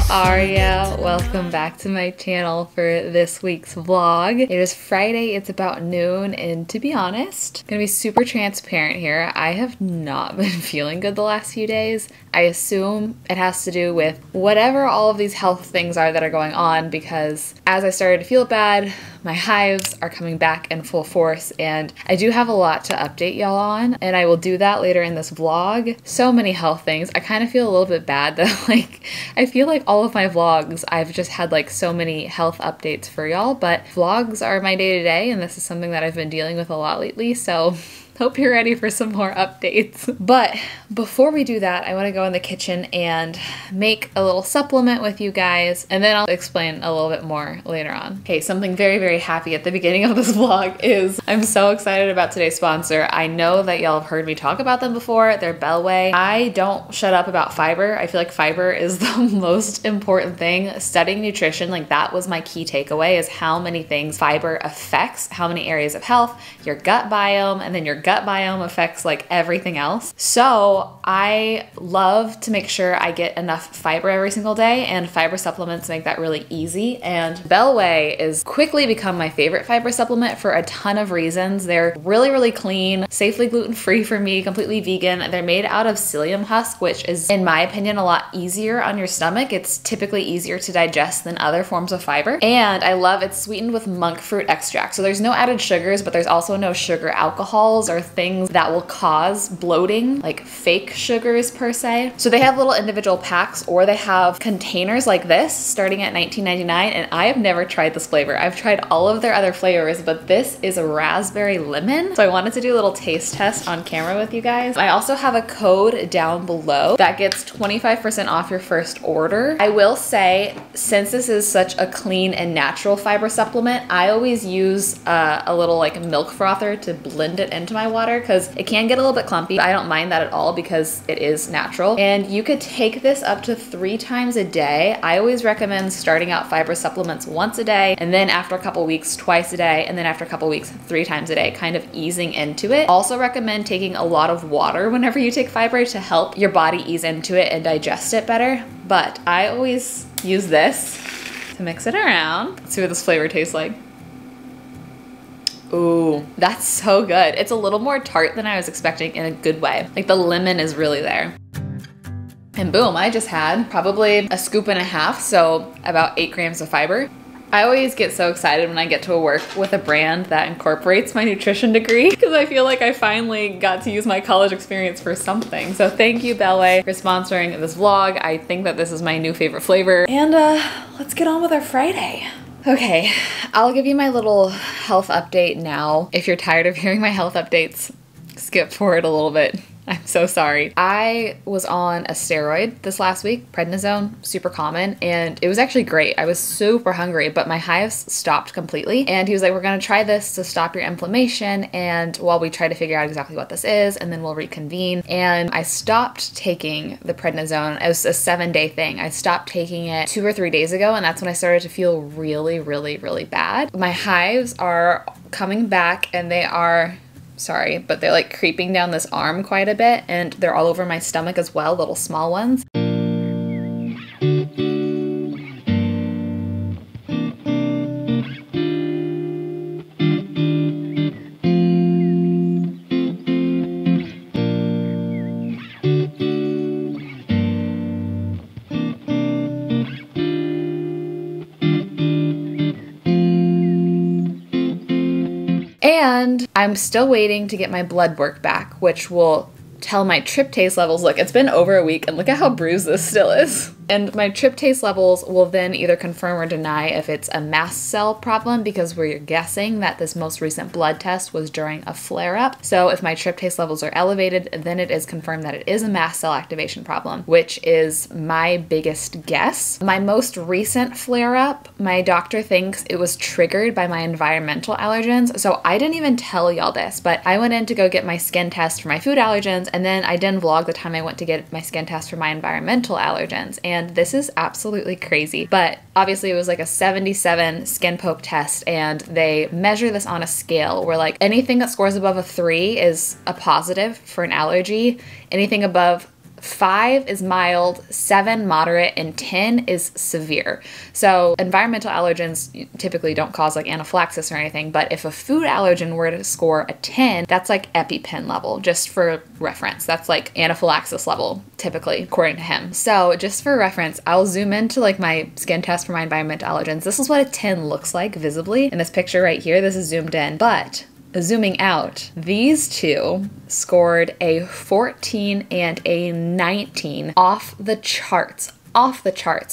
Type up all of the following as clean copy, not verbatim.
How are ya? Welcome back to my channel for this week's vlog. It is Friday, it's about noon, and to be honest, I'm gonna be super transparent here. I have not been feeling good the last few days. I assume it has to do with whatever all of these health things are that are going on, because as I started to feel bad, my hives are coming back in full force, and I do have a lot to update y'all on, and I will do that later in this vlog. So many health things. I kind of feel a little bit bad that I feel like all of my vlogs, I've just had like so many health updates for y'all, but vlogs are my day-to-day, and this is something that I've been dealing with a lot lately, so hope you're ready for some more updates. But before we do that, I want to go in the kitchen and make a little supplement with you guys, and then I'll explain a little bit more later on. Okay, something very, very happy at the beginning of this vlog is I'm so excited about today's sponsor. I know that y'all have heard me talk about them before. They're Bellway. I don't shut up about fiber. I feel like fiber is the most important thing. Studying nutrition, like that was my key takeaway, is how many things fiber affects, how many areas of health, your gut biome, and then your gut biome affects like everything else. So I love to make sure I get enough fiber every single day, and fiber supplements make that really easy. And Bellway is quickly become my favorite fiber supplement for a ton of reasons. They're really, really clean, safely gluten-free for me, completely vegan. They're made out of psyllium husk, which is, in my opinion, a lot easier on your stomach. It's typically easier to digest than other forms of fiber. And I love it's sweetened with monk fruit extract. So there's no added sugars, but there's also no sugar alcohols or things that will cause bloating, like fake sugars per se. So they have little individual packs, or they have containers like this starting at $19.99, and I have never tried this flavor. I've tried all of their other flavors, but this is a raspberry lemon. So I wanted to do a little taste test on camera with you guys. I also have a code down below that gets 25% off your first order. I will say, since this is such a clean and natural fiber supplement, I always use a little like milk frother to blend it into my water, because it can get a little bit clumpy. I don't mind that at all because it is natural. And you could take this up to 3 times a day. I always recommend starting out fiber supplements once a day, and then after a couple weeks, twice a day, and then after a couple weeks, 3 times a day, kind of easing into it. Also recommend taking a lot of water whenever you take fiber to help your body ease into it and digest it better. But I always use this to mix it around. Let's see what this flavor tastes like. Ooh, that's so good. It's a little more tart than I was expecting in a good way. Like the lemon is really there. And boom, I just had probably a scoop and a half, so about 8 grams of fiber. I always get so excited when I get to work with a brand that incorporates my nutrition degree, because I feel like I finally got to use my college experience for something. So thank you, Bellway, for sponsoring this vlog. I think that this is my new favorite flavor. And let's get on with our Friday. Okay, I'll give you my little health update now. If you're tired of hearing my health updates, skip forward a little bit. I'm so sorry. I was on a steroid this last week, prednisone, super common, and it was actually great. I was super hungry, but my hives stopped completely. And he was like, we're gonna try this to stop your inflammation, and while we try to figure out exactly what this is, and then we'll reconvene. And I stopped taking the prednisone. It was a 7-day thing. I stopped taking it 2 or 3 days ago, and that's when I started to feel really, really, really bad. My hives are coming back, and they are, sorry, but they're like creeping down this arm quite a bit, and they're all over my stomach as well, little small ones. And I'm still waiting to get my blood work back, which will tell my tryptase levels. Look, it's been over a week, and look at how bruised this still is. And my tryptase levels will then either confirm or deny if it's a mast cell problem, because we're guessing that this most recent blood test was during a flare-up. So if my tryptase levels are elevated, then it is confirmed that it is a mast cell activation problem, which is my biggest guess. My most recent flare-up, my doctor thinks it was triggered by my environmental allergens. So I didn't even tell y'all this, but I went in to go get my skin test for my food allergens, and then I didn't vlog the time I went to get my skin test for my environmental allergens. And this is absolutely crazy. But obviously it was like a 77 skin poke test, and they measure this on a scale where like anything that scores above a 3 is a positive for an allergy. Anything above 5 is mild, 7 moderate, and 10 is severe. So environmental allergens typically don't cause like anaphylaxis or anything, but if a food allergen were to score a 10, that's like EpiPen level, just for reference. That's like anaphylaxis level, typically, according to him. So just for reference, I'll zoom into like my skin test for my environmental allergens. This is what a 10 looks like visibly in this picture right here. This is zoomed in, but zooming out, these two scored a 14 and a 19, off the charts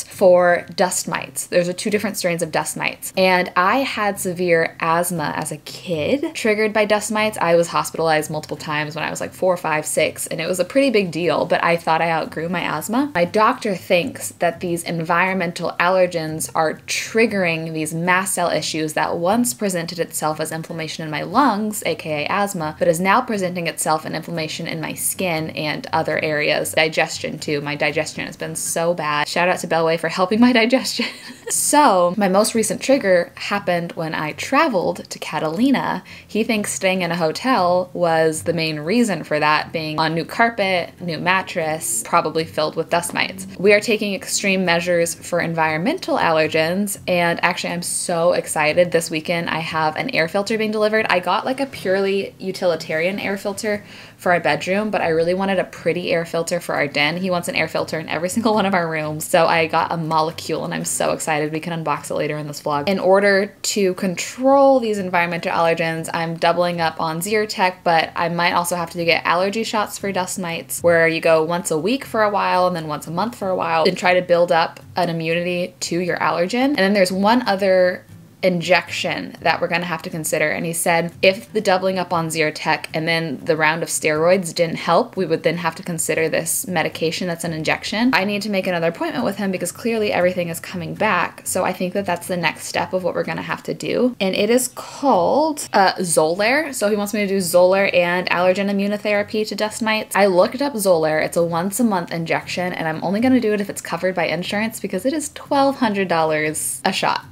for dust mites. There's two different strains of dust mites. And I had severe asthma as a kid triggered by dust mites. I was hospitalized multiple times when I was like 4, 5, 6, and it was a pretty big deal, but I thought I outgrew my asthma. My doctor thinks that these environmental allergens are triggering these mast cell issues that once presented itself as inflammation in my lungs, aka asthma, but is now presenting itself in inflammation in my skin and other areas. Digestion too. My digestion has been so bad. Shout out to Bellway for helping my digestion. So my most recent trigger happened when I traveled to Catalina. He thinks staying in a hotel was the main reason for that, being on new carpet, new mattress, probably filled with dust mites. We are taking extreme measures for environmental allergens, and actually I'm so excited. This weekend I have an air filter being delivered. I got like a purely utilitarian air filter for our bedroom, but I really wanted a pretty air filter for our den. He wants an air filter in every single one of our rooms. So I got a Molecule, and I'm so excited. We can unbox it later in this vlog. In order to control these environmental allergens, I'm doubling up on Zyrtec, but I might also have to get allergy shots for dust mites, where you go once a week for a while and then once a month for a while and try to build up an immunity to your allergen. And then there's one other injection that we're going to have to consider, and he said if the doubling up on Zyrtec and then the round of steroids didn't help, we would then have to consider this medication that's an injection. I need to make another appointment with him because clearly everything is coming back, so I think that that's the next step of what we're going to have to do, and it is called Xolair. So he wants me to do Xolair and allergen immunotherapy to dust mites. I looked up Xolair. It's a once a month injection, and I'm only going to do it if it's covered by insurance because it is $1,200 a shot.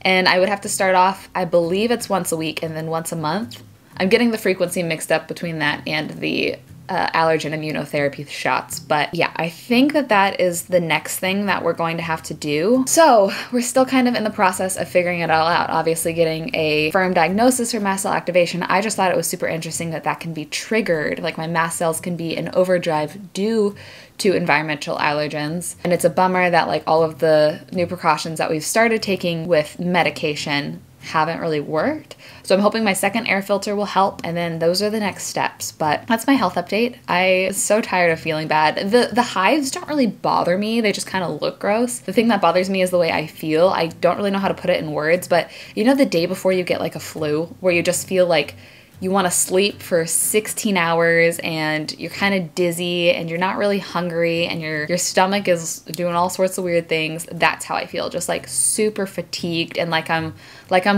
And I would have to start off, I believe it's once a week and then once a month. I'm getting the frequency mixed up between that and the allergen immunotherapy shots. But yeah, I think that that is the next thing that we're going to have to do. So we're still kind of in the process of figuring it all out. Obviously getting a firm diagnosis for mast cell activation. I just thought it was super interesting that that can be triggered. Like my mast cells can be in overdrive due to environmental allergens. And it's a bummer that like all of the new precautions that we've started taking with medication haven't really worked. So I'm hoping my second air filter will help, and then those are the next steps. But that's my health update. I'm so tired of feeling bad. The hives don't really bother me. They just kind of look gross. The thing that bothers me is the way I feel. I don't really know how to put it in words, but you know the day before you get like a flu where you just feel like you want to sleep for 16 hours and you're kind of dizzy and you're not really hungry and your stomach is doing all sorts of weird things. That's how I feel, just like super fatigued and like I'm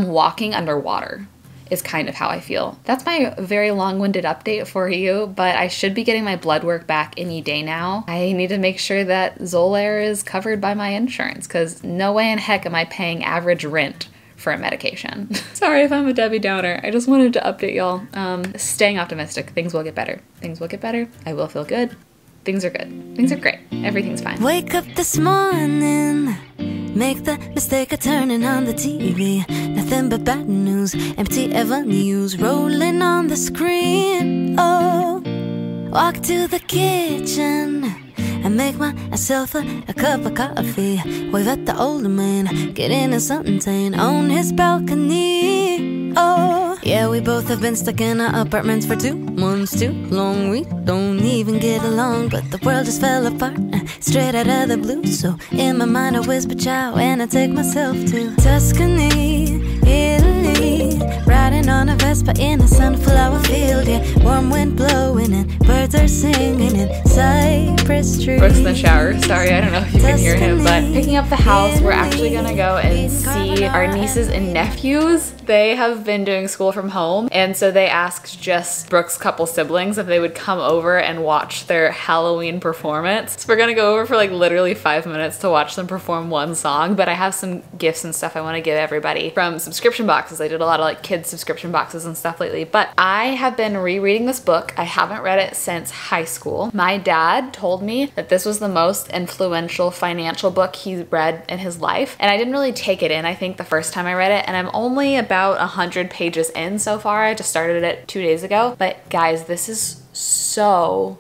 walking underwater is kind of how I feel. That's my very long-winded update for you, but I should be getting my blood work back any day now. I need to make sure that Xolair is covered by my insurance because no way in heck am I paying average rent for a medication. Sorry if I'm a Debbie Downer. I just wanted to update y'all. Staying optimistic. Things will get better. Things will get better. I will feel good. Things are good. Things are great. Everything's fine. Wake up this morning, make the mistake of turning on the TV. Nothing but bad news, empty avenues rolling on the screen. Oh, walk to the kitchen and make myself a cup of coffee. Wave at the older man, getting in something tame on his balcony. Oh, yeah, we both have been stuck in our apartments for 2 months too long. We don't even get along, but the world just fell apart straight out of the blue. So in my mind I whisper ciao, and I take myself to Tuscany, Italy, riding on a Vespa in a sunflower field. Yeah, warm wind blowing and birds are singing in cypress trees. Brooke's in the shower. Sorry, I don't know if you can hear him, but picking up the house, we're actually gonna go and see our nieces and nephews. They have been doing school from home, and so they asked just Brooke's couple siblings if they would come over and watch their Halloween performance. So we're gonna go over for like literally 5 minutes to watch them perform one song, but I have some gifts and stuff I want to give everybody from subscription boxes. I did a lot of like kids subscription boxes and stuff lately, but I have been rereading this book. I haven't read it since high school. My dad told me that this was the most influential financial book he read in his life, and I didn't really take it in, I think, the first time I read it, and I'm only about 100 pages in so far. I just started it 2 days ago, but guys, this is so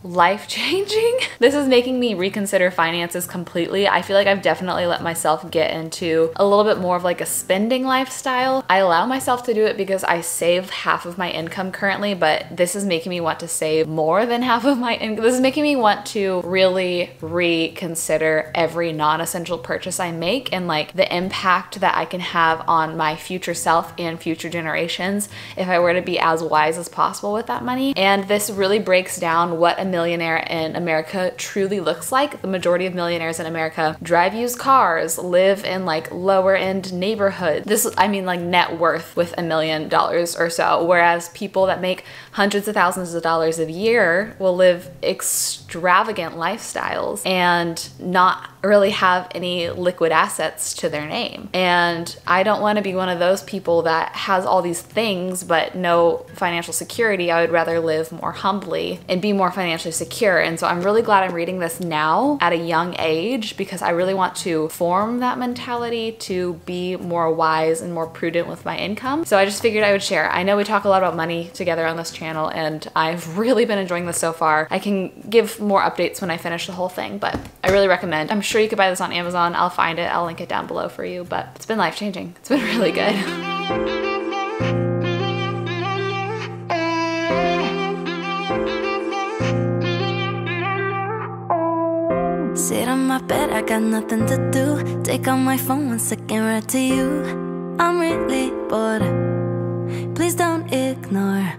life-changing. This is making me reconsider finances completely. I feel like I've definitely let myself get into a little bit more of like a spending lifestyle. I allow myself to do it because I save half of my income currently, but this is making me want to save more than half of my income. This is making me want to really reconsider every non-essential purchase I make and like the impact that I can have on my future self and future generations if I were to be as wise as possible with that money. And this really breaks down what a millionaire in America truly looks like. The majority of millionaires in America drive used cars, live in like lower end neighborhoods. This, I mean like net worth with $1 million or so, whereas people that make hundreds of thousands of dollars a year will live extravagant lifestyles and not really have any liquid assets to their name. And I don't want to be one of those people that has all these things but no financial security. I would rather live more humbly and be more financially secure. And so I'm really glad I'm reading this now at a young age because I really want to form that mentality to be more wise and more prudent with my income. So I just figured I would share. I know we talk a lot about money together on this channel and I've really been enjoying this so far. I can give more updates when I finish the whole thing, but I really recommend. I'm sure you could buy this on Amazon. I'll find it. I'll link it down below for you, but it's been life-changing. It's been really good. Sit on my bed, I got nothing to do. Take out my phone 1 second, right to you. I'm really bored, please don't ignore.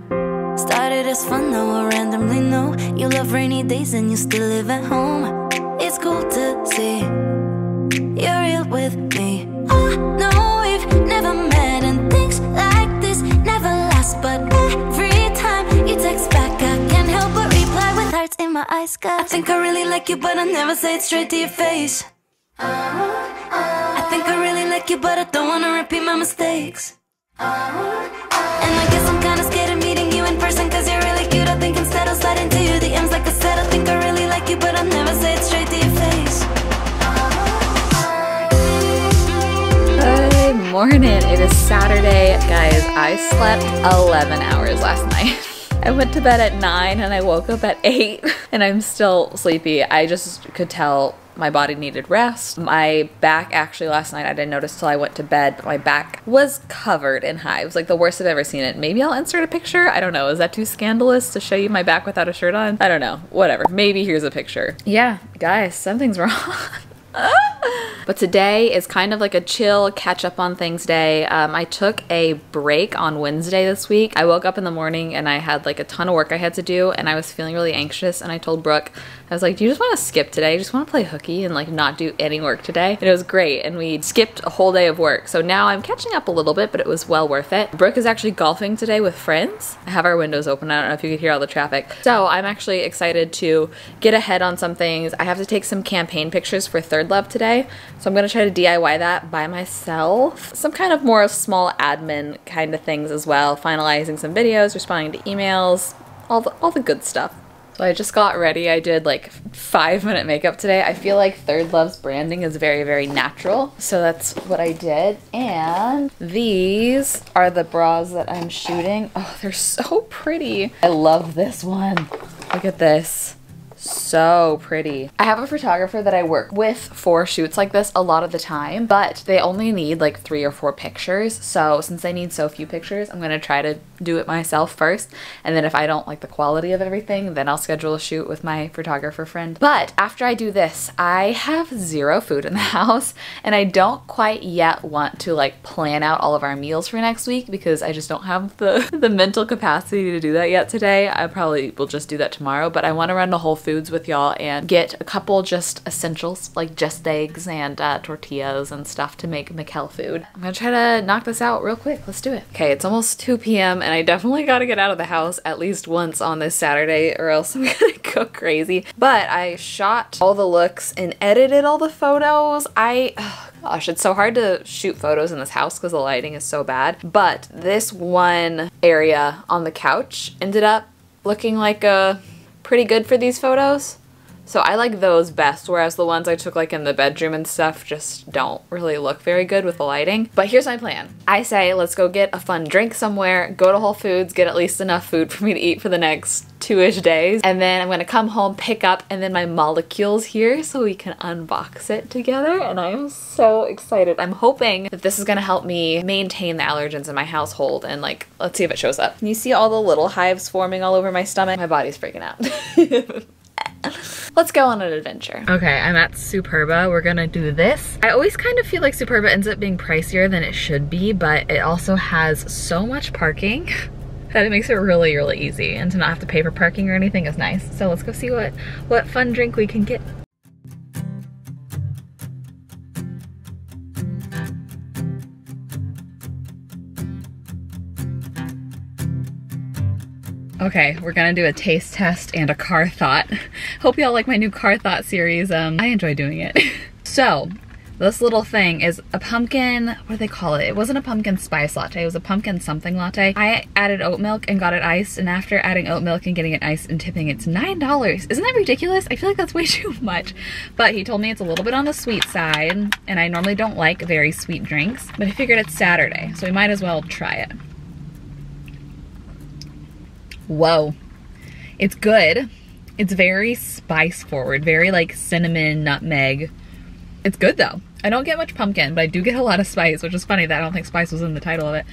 Started as fun, now I randomly know you love rainy days and you still live at home. It's cool to see you're real with me. I know we've never met and things like this never last, but every time you text back I can't help but reply with hearts in my eyes. 'Cause I think I really like you but I never say it straight to your face. I think I really like you but I don't wanna repeat my mistakes. And I guess I'm kinda scared of meeting you in person 'cause you're really cute. I think instead I'll slide into your DMs like I said. I think I really like you but I never say it straight to your face. Good morning. It is Saturday. Guys, I slept 11 hours last night. I went to bed at 9 and I woke up at 8 and I'm still sleepy. I just could tell my body needed rest. My back actually last night, I didn't notice till I went to bed, but my back was covered in hives, like the worst I've ever seen it. Maybe I'll insert a picture. I don't know. Is that too scandalous to show you my back without a shirt on? I don't know. Whatever. Maybe here's a picture. Yeah, guys, something's wrong. But today is kind of like a chill catch up on things day. I took a break on Wednesday this week. I woke up in the morning and I had like a ton of work I had to do and I was feeling really anxious and I told Brooke, I was like, do you just want to skip today? You just want to play hooky and like not do any work today? And it was great and we skipped a whole day of work. So now I'm catching up a little bit, but it was well worth it. Brooke is actually golfing today with friends. I have our windows open. I don't know if you could hear all the traffic. So I'm actually excited to get ahead on some things. I have to take some campaign pictures for Third Love today. So I'm going to try to DIY that by myself. Some kind of more small admin kind of things as well. Finalizing some videos, responding to emails, all the good stuff. So I just got ready. I did like 5-minute makeup today. I feel like Third Love's branding is very, very natural. So that's what I did. And these are the bras that I'm shooting. Oh, they're so pretty. I love this one. Look at this. So pretty. I have a photographer that I work with for shoots like this a lot of the time, but they only need like 3 or 4 pictures. So since I need so few pictures, I'm gonna try to do it myself first. And then if I don't like the quality of everything, then I'll schedule a shoot with my photographer friend. But after I do this, I have 0 food in the house and I don't quite yet want to like plan out all of our meals for next week because I just don't have the mental capacity to do that yet today. I probably will just do that tomorrow, but I want to run to Whole Foods Foods with y'all and get a couple just essentials like just eggs and tortillas and stuff to make Mikkel food. I'm gonna try to knock this out real quick. Let's do it. Okay, it's almost 2 p.m. and I definitely gotta get out of the house at least once on this Saturday or else I'm gonna go crazy. But I shot all the looks and edited all the photos. Gosh, it's so hard to shoot photos in this house because the lighting is so bad. But this one area on the couch ended up looking like pretty good for these photos. So I like those best, whereas the ones I took like in the bedroom and stuff just don't really look very good with the lighting. But here's my plan. I say let's go get a fun drink somewhere, go to Whole Foods, get at least enough food for me to eat for the next 2-ish days, and then I'm gonna come home, pick up, and then my molecule's here so we can unbox it together, and I am so excited. I'm hoping that this is gonna help me maintain the allergens in my household, and like, let's see if it shows up. Can you see all the little hives forming all over my stomach? My body's freaking out. Let's go on an adventure. Okay, I'm at Superba. We're gonna do this. I always kind of feel like Superba ends up being pricier than it should be, but it also has so much parking that it makes it really, really easy. And to not have to pay for parking or anything is nice. So let's go see what fun drink we can get. Okay, we're gonna do a taste test and a car thought. Hope y'all like my new car thought series. I enjoy doing it. So, this little thing is a pumpkin, what do they call it? It wasn't a pumpkin spice latte, it was a pumpkin something latte. I added oat milk and got it iced, and after adding oat milk and getting it iced and tipping, it's $9. Isn't that ridiculous? I feel like that's way too much. But he told me it's a little bit on the sweet side, and I normally don't like very sweet drinks, but I figured it's Saturday, so we might as well try it. Whoa, it's good. It's very spice forward, very like cinnamon, nutmeg. It's good though. I don't get much pumpkin, but I do get a lot of spice, which is funny that I don't think spice was in the title of it.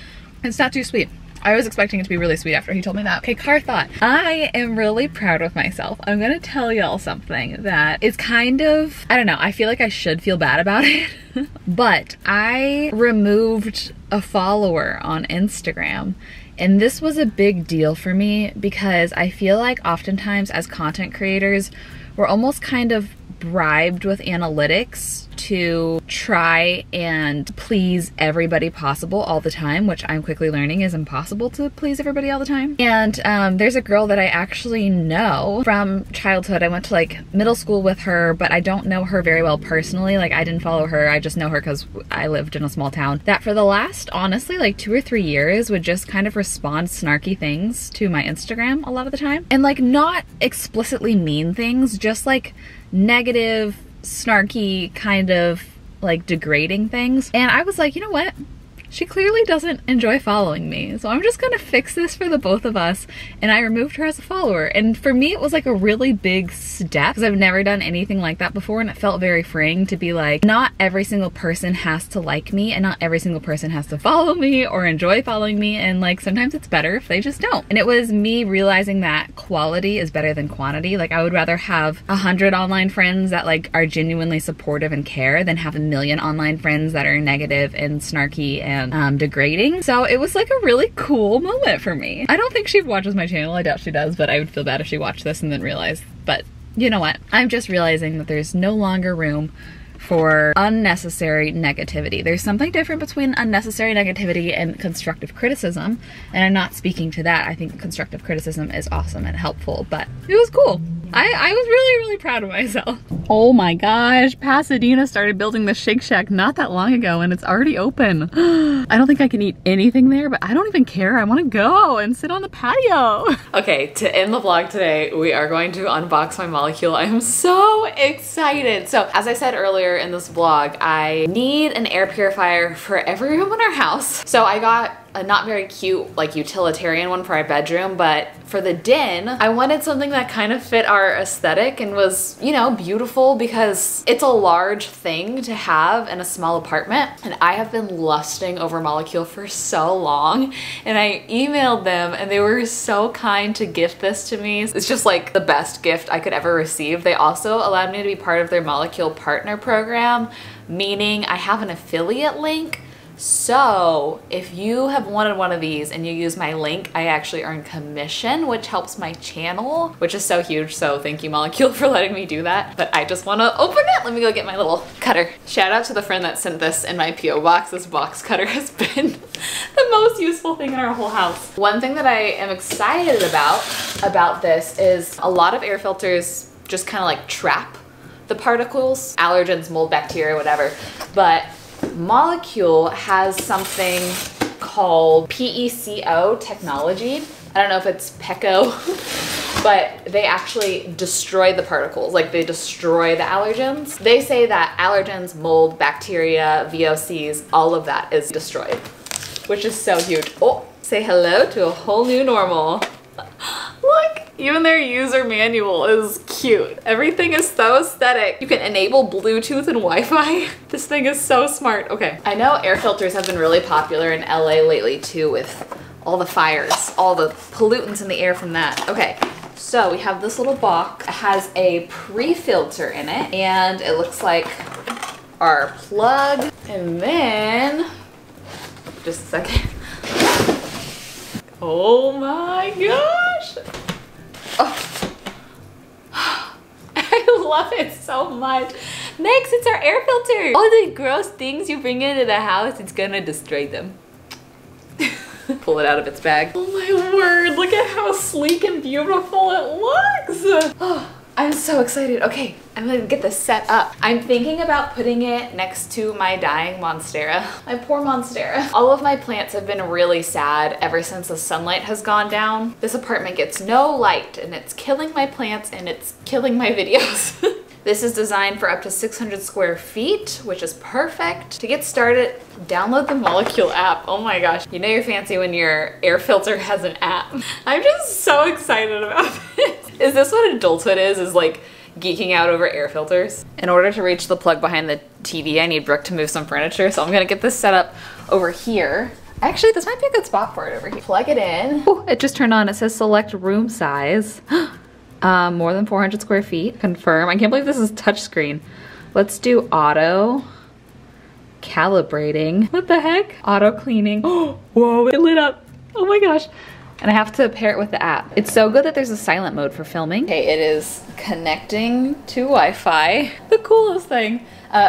It's not too sweet. I was expecting it to be really sweet after he told me that. Okay, car thought. I am really proud of myself. I'm gonna tell y'all something that is kind of, I don't know, I feel like I should feel bad about it. But I removed a follower on Instagram. And this was a big deal for me because I feel like oftentimes as content creators, we're almost kind of bribed with analytics to try and please everybody possible all the time, which I'm quickly learning is impossible to please everybody all the time. And there's a girl that I actually know from childhood. I went to like middle school with her, but I don't know her very well personally. Like I didn't follow her. I just know her because I lived in a small town. That for the last, honestly, like 2 or 3 years would just kind of respond snarky things to my Instagram a lot of the time. And like not explicitly mean things, just like negative, snarky, kind of like degrading things. And I was like, you know what? She clearly doesn't enjoy following me, so I'm just gonna fix this for the both of us, and I removed her as a follower. And for me, it was like a really big step because I've never done anything like that before, and it felt very freeing to be like, not every single person has to like me, and not every single person has to follow me or enjoy following me, and like sometimes it's better if they just don't. And it was me realizing that quality is better than quantity. Like I would rather have 100 online friends that like are genuinely supportive and care than have 1 million online friends that are negative and snarky and degrading. So it was like a really cool moment for me. I don't think she watches my channel. I doubt she does, but I would feel bad if she watched this and then realized. But you know what? I'm just realizing that there's no longer room for unnecessary negativity. There's something different between unnecessary negativity and constructive criticism, and I'm not speaking to that. I think constructive criticism is awesome and helpful, but it was cool. I was really proud of myself. Oh my gosh, Pasadena started building the Shake Shack not that long ago and it's already open. I don't think I can eat anything there, but I don't even care. I want to go and sit on the patio. Okay, to end the vlog today, we are going to unbox my molecule. I am so excited. So as I said earlier in this vlog, I need an air purifier for every room in our house. So I got a not very cute like utilitarian one for our bedroom, but for the den I wanted something that kind of fit our aesthetic and was, you know, beautiful, because it's a large thing to have in a small apartment. And I have been lusting over Molecule for so long, and I emailed them and they were so kind to gift this to me. It's just like the best gift I could ever receive. They also allowed me to be part of their Molecule partner program, meaning I have an affiliate link. So if you have wanted one of these and you use my link, I actually earn commission, which helps my channel, which is so huge. So thank you, Molecule, for letting me do that. But I just want to open it. Let me go get my little cutter. Shout out to the friend that sent this in my PO box. This box cutter has been the most useful thing in our whole house. One thing that I am excited about this is a lot of air filters just kind of like trap the particles, allergens, mold, bacteria, whatever. But Molecule has something called PECO technology. I don't know if it's PECO, but they actually destroy the particles, like they destroy the allergens. They say that allergens, mold, bacteria, VOCs, all of that is destroyed, which is so huge. Oh, say hello to a whole new normal. Look, even their user manual is cute. Everything is so aesthetic. You can enable Bluetooth and Wi-Fi. This thing is so smart. Okay, I know air filters have been really popular in LA lately too, with all the fires, all the pollutants in the air from that. Okay, so we have this little box. It has a pre-filter in it, and it looks like our plug. And then, just a second. Oh my gosh. Oh. I love it so much. Next, it's our air filter. All the gross things you bring into the house, it's gonna destroy them. Pull it out of its bag. Oh my word, look at how sleek and beautiful it looks. Oh, I'm so excited. Okay, I'm gonna get this set up. I'm thinking about putting it next to my dying Monstera. My poor Monstera. All of my plants have been really sad ever since the sunlight has gone down. This apartment gets no light and it's killing my plants and it's killing my videos. This is designed for up to 600 square feet, which is perfect. To get started, download the Molecule app. Oh my gosh. You know you're fancy when your air filter has an app. I'm just so excited about this. Is this what adulthood is like geeking out over air filters? In order to reach the plug behind the TV, I need Brooke to move some furniture, so I'm gonna get this set up over here. Actually, this might be a good spot for it over here. Plug it in. Oh, it just turned on. It says select room size. More than 400 square feet. Confirm. I can't believe this is touchscreen. Let's do auto. Calibrating. What the heck? Auto cleaning. Oh, whoa, it lit up. Oh my gosh. And I have to pair it with the app. It's so good that there's a silent mode for filming. Okay, it is connecting to Wi-Fi. The coolest thing.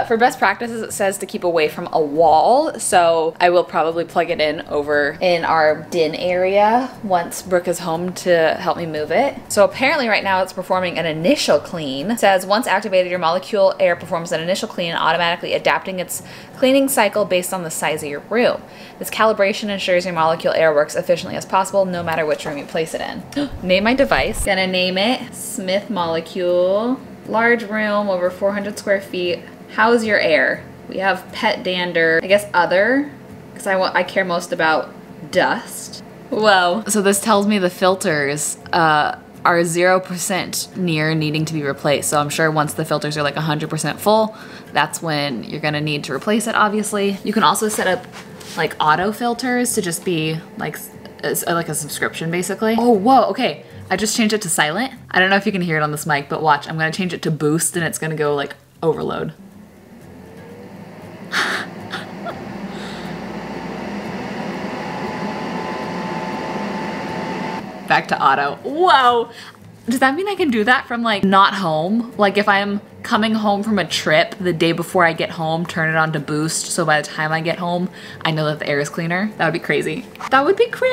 For best practices, it says to keep away from a wall, so I will probably plug it in over in our den area once Brooke is home to help me move it. So apparently right now it's performing an initial clean. It says once activated, your Molecule Air performs an initial clean, automatically adapting its cleaning cycle based on the size of your room. This calibration ensures your Molecule Air works efficiently as possible, no matter which room you place it in. Name my device. Gonna name it Smith Molecule. Large room, over 400 square feet. How's your air? We have pet dander. I guess other, because I care most about dust. Whoa. So this tells me the filters are 0% near needing to be replaced. So I'm sure once the filters are like 100% full, that's when you're gonna need to replace it, obviously. You can also set up like auto filters to just be like a subscription, basically. Oh, whoa, okay. I just changed it to silent. I don't know if you can hear it on this mic, but watch. I'm gonna change it to boost and it's gonna go like overload. Back to auto. Whoa! Does that mean I can do that from like not home? Like if I'm coming home from a trip the day before I get home, turn it on to boost, so by the time I get home, I know that the air is cleaner? That would be crazy. That would be crazy!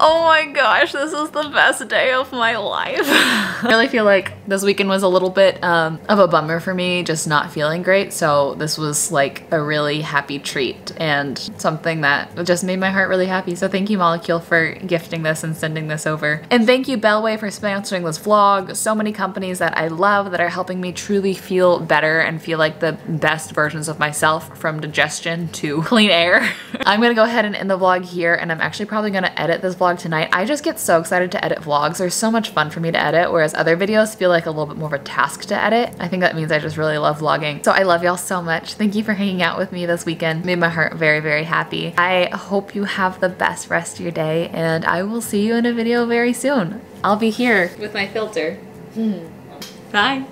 Oh my gosh, this is the best day of my life. I really feel like this weekend was a little bit of a bummer for me, just not feeling great, so this was like a really happy treat and something that just made my heart really happy. So thank you, Molecule, for gifting this and sending this over. And thank you, Bellway, for sponsoring this vlog. So many companies that I love that are helping me truly feel better and feel like the best versions of myself, from digestion to clean air. I'm gonna go ahead and end the vlog here, and I'm actually probably gonna edit this vlog tonight. I just get so excited to edit vlogs. They're so much fun for me to edit, whereas other videos feel like a little bit more of a task to edit. I think that means I just really love vlogging. So I love y'all so much. Thank you for hanging out with me this weekend. Made my heart very, very happy. I hope you have the best rest of your day, and I will see you in a video very soon. I'll be here with my filter. Bye.